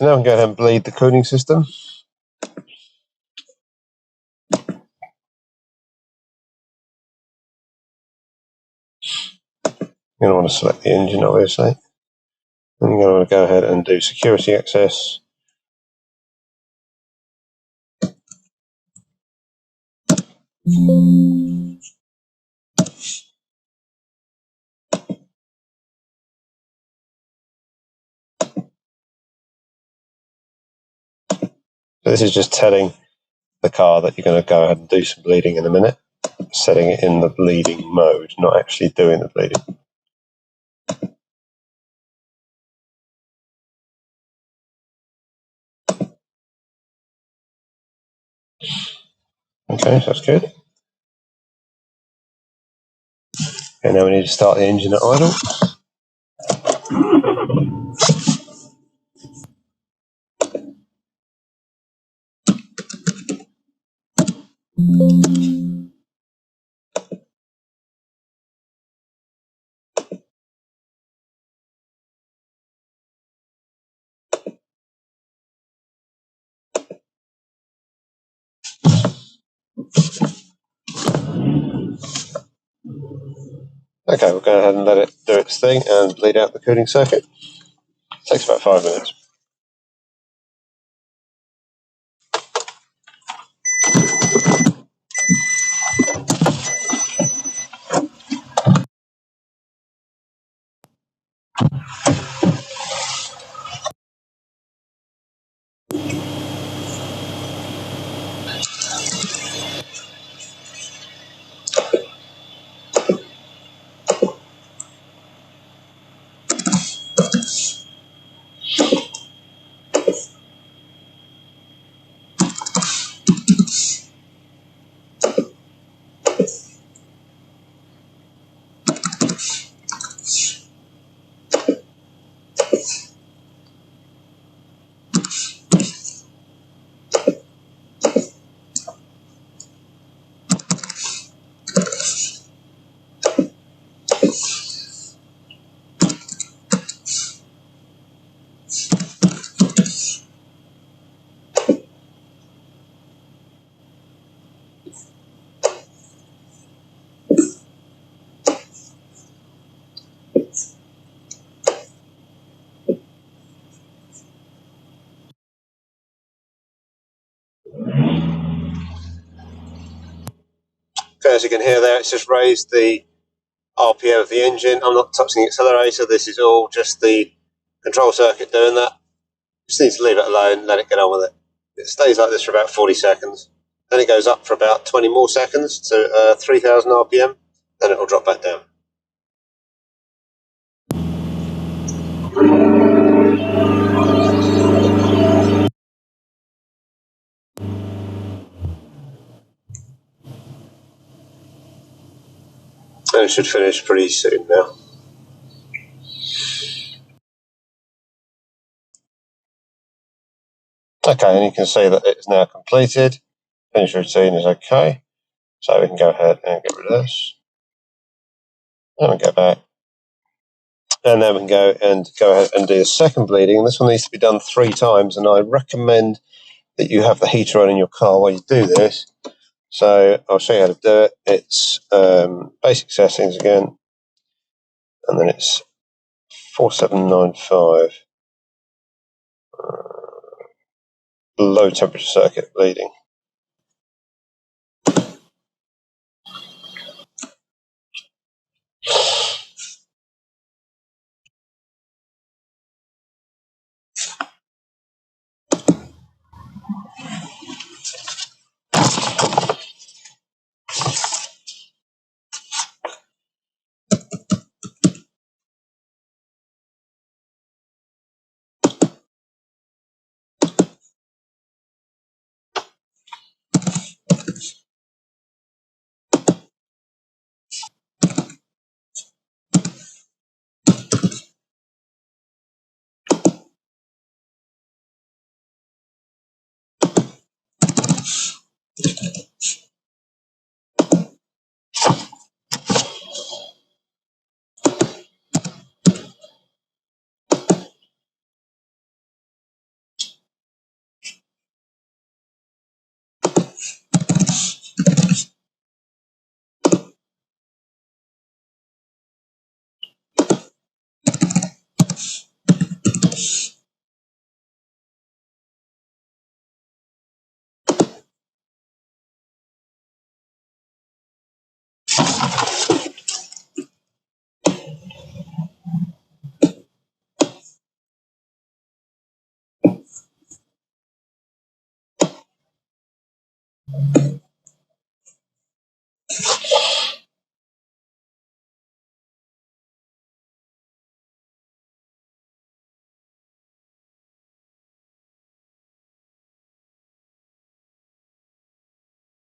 So now we can go ahead and bleed the cooling system. You're going to want to select the engine, obviously. And you're going to want to go ahead and do security access. So this is just telling the car that you're going to go ahead and do some bleeding in a minute, setting it in the bleeding mode, not actually doing the bleeding. Okay, so that's good. Okay, now we need to start the engine at idle. Okay, we'll go ahead and let it do its thing and bleed out the cooling circuit. It takes about 5 minutes. Okay, as you can hear there, it's just raised the RPM of the engine. I'm not touching the accelerator. This is all just the control circuit doing that. Just need to leave it alone, let it get on with it. It stays like this for about 40 seconds. Then it goes up for about 20 more seconds to 3000 RPM. Then it will drop back down. And it should finish pretty soon now. Okay, and you can see that it is now completed. Finish routine is okay. So we can go ahead and get rid of this. And we go back. And then we can go ahead and do the second bleeding. And this one needs to be done 3 times. And I recommend that you have the heater on in your car while you do this. So I'll show you how to do it. It's basic settings again. And then it's 4795. Low temperature circuit bleeding.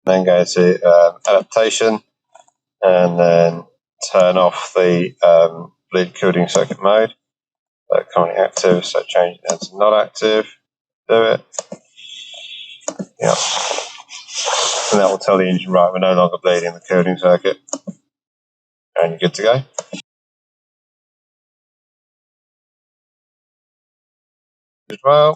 Then go to adaptation, and then turn off the bleed cooling circuit mode. So currently active, so change it to not active. Do it. Yeah. And that will tell the engine, right, we're no longer bleeding the cooling circuit. And you're good to go. As well.